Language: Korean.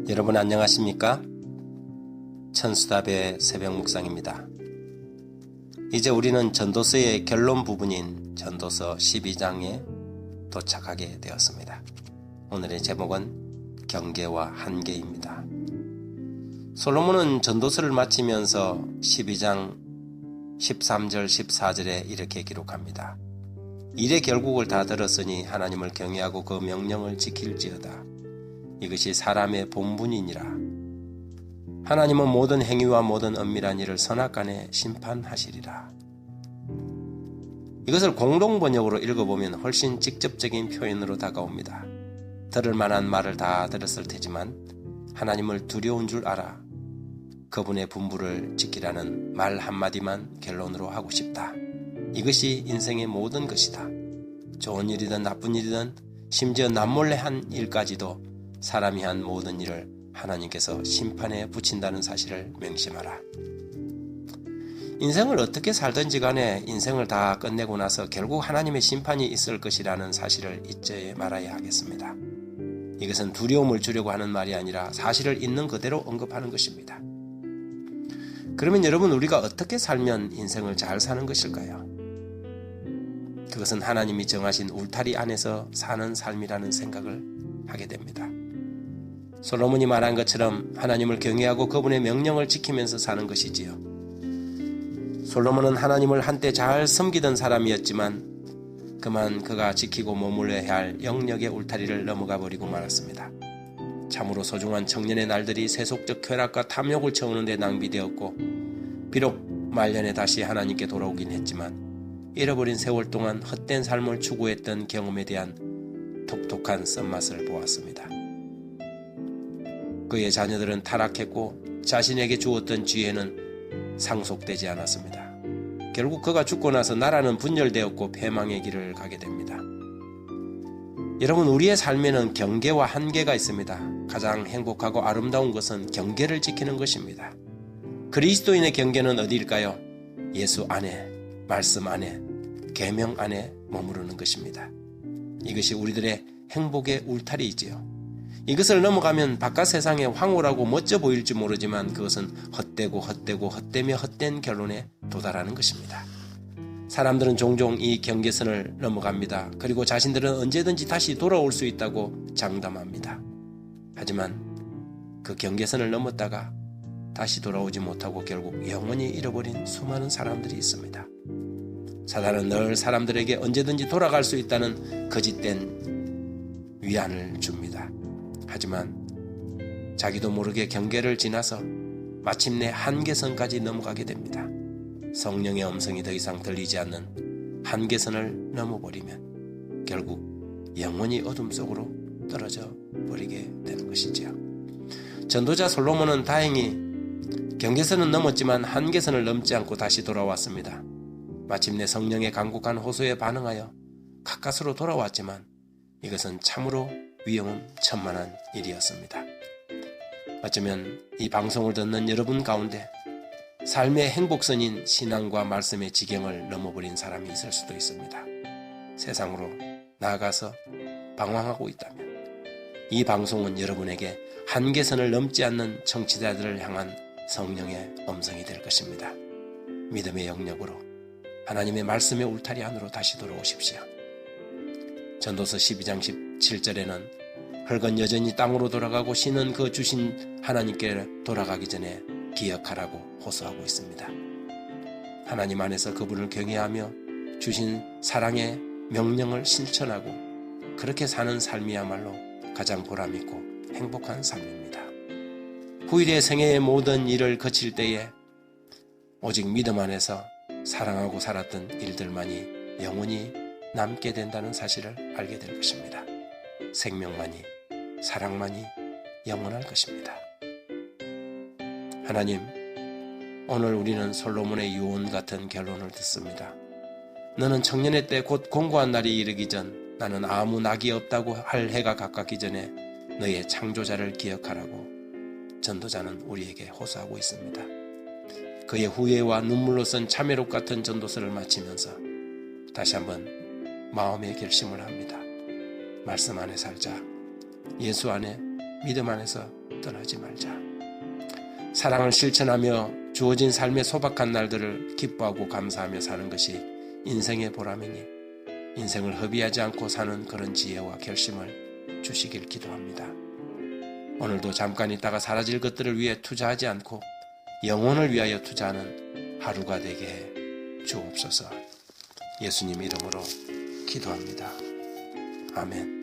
여러분 안녕하십니까? 천수답의 새벽 묵상입니다. 이제 우리는 전도서의 결론 부분인 전도서 12장에 도착하게 되었습니다. 오늘의 제목은 경계와 한계입니다. 솔로몬은 전도서를 마치면서 12장 13절 14절에 이렇게 기록합니다. 일의 결국을 다 들었으니 하나님을 경외하고 그 명령을 지킬지어다. 이것이 사람의 본분이니라. 하나님은 모든 행위와 모든 엄밀한 일을 선악간에 심판하시리라. 이것을 공동번역으로 읽어보면 훨씬 직접적인 표현으로 다가옵니다. 들을 만한 말을 다 들었을 테지만 하나님을 두려운 줄 알아. 그분의 분부를 지키라는 말 한마디만 결론으로 하고 싶다. 이것이 인생의 모든 것이다. 좋은 일이든 나쁜 일이든 심지어 남몰래 한 일까지도 사람이 한 모든 일을 하나님께서 심판에 붙인다는 사실을 명심하라. 인생을 어떻게 살든지 간에 인생을 다 끝내고 나서 결국 하나님의 심판이 있을 것이라는 사실을 잊지 말아야 하겠습니다. 이것은 두려움을 주려고 하는 말이 아니라 사실을 있는 그대로 언급하는 것입니다. 그러면 여러분, 우리가 어떻게 살면 인생을 잘 사는 것일까요? 그것은 하나님이 정하신 울타리 안에서 사는 삶이라는 생각을 하게 됩니다. 솔로몬이 말한 것처럼 하나님을 경외하고 그분의 명령을 지키면서 사는 것이지요. 솔로몬은 하나님을 한때 잘 섬기던 사람이었지만 그만 그가 지키고 머물러야 할 영역의 울타리를 넘어가 버리고 말았습니다. 참으로 소중한 청년의 날들이 세속적 쾌락과 탐욕을 채우는 데 낭비되었고, 비록 말년에 다시 하나님께 돌아오긴 했지만 잃어버린 세월 동안 헛된 삶을 추구했던 경험에 대한 독특한 쓴맛을 보았습니다. 그의 자녀들은 타락했고 자신에게 주었던 지혜는 상속되지 않았습니다. 결국 그가 죽고 나서 나라는 분열되었고 패망의 길을 가게 됩니다. 여러분, 우리의 삶에는 경계와 한계가 있습니다. 가장 행복하고 아름다운 것은 경계를 지키는 것입니다. 그리스도인의 경계는 어디일까요? 예수 안에, 말씀 안에, 계명 안에 머무르는 것입니다. 이것이 우리들의 행복의 울타리이지요. 이것을 넘어가면 바깥 세상에 황홀하고 멋져 보일지 모르지만 그것은 헛되며 헛된 결론에 도달하는 것입니다. 사람들은 종종 이 경계선을 넘어갑니다. 그리고 자신들은 언제든지 다시 돌아올 수 있다고 장담합니다. 하지만 그 경계선을 넘었다가 다시 돌아오지 못하고 결국 영원히 잃어버린 수많은 사람들이 있습니다. 사단은 늘 사람들에게 언제든지 돌아갈 수 있다는 거짓된 위안을 줍니다. 하지만 자기도 모르게 경계를 지나서 마침내 한계선까지 넘어가게 됩니다. 성령의 음성이 더 이상 들리지 않는 한계선을 넘어버리면 결국 영원히 어둠 속으로 떨어져 버리게 되는 것이지요. 전도자 솔로몬은 다행히 경계선은 넘었지만 한계선을 넘지 않고 다시 돌아왔습니다. 마침내 성령의 간곡한 호소에 반응하여 가까스로 돌아왔지만 이것은 참으로 위험천만한 일이었습니다. 어쩌면 이 방송을 듣는 여러분 가운데 삶의 행복선인 신앙과 말씀의 지경을 넘어버린 사람이 있을 수도 있습니다. 세상으로 나아가서 방황하고 있다면 이 방송은 여러분에게 한계선을 넘지 않는 청취자들을 향한 성령의 음성이 될 것입니다. 믿음의 영역으로 하나님의 말씀의 울타리 안으로 다시 돌아오십시오. 전도서 12장 17절에는 흙은 여전히 땅으로 돌아가고 신은 그 주신 하나님께 돌아가기 전에 기억하라고 호소하고 있습니다. 하나님 안에서 그분을 경외하며 주신 사랑의 명령을 실천하고 그렇게 사는 삶이야말로 가장 보람있고 행복한 삶입니다. 후일의 생애의 모든 일을 거칠 때에 오직 믿음 안에서 사랑하고 살았던 일들만이 영원히 남게 된다는 사실을 알게 될 것입니다. 생명만이, 사랑만이 영원할 것입니다. 하나님, 오늘 우리는 솔로몬의 유언 같은 결론을 듣습니다. 너는 청년의 때 곧 공고한 날이 이르기 전 나는 아무 낙이 없다고 할 해가 가깝기 전에 너의 창조자를 기억하라고 전도자는 우리에게 호소하고 있습니다. 그의 후회와 눈물로 쓴 참회록 같은 전도서를 마치면서 다시 한번 마음의 결심을 합니다. 말씀 안에 살자. 예수 안에 믿음 안에서 떠나지 말자. 사랑을 실천하며 주어진 삶의 소박한 날들을 기뻐하고 감사하며 사는 것이 인생의 보람이니 인생을 허비하지 않고 사는 그런 지혜와 결심을 주시길 기도합니다. 오늘도 잠깐 있다가 사라질 것들을 위해 투자하지 않고 영혼을 위하여 투자하는 하루가 되게 해 주옵소서. 예수님 이름으로 기도합니다. 아멘.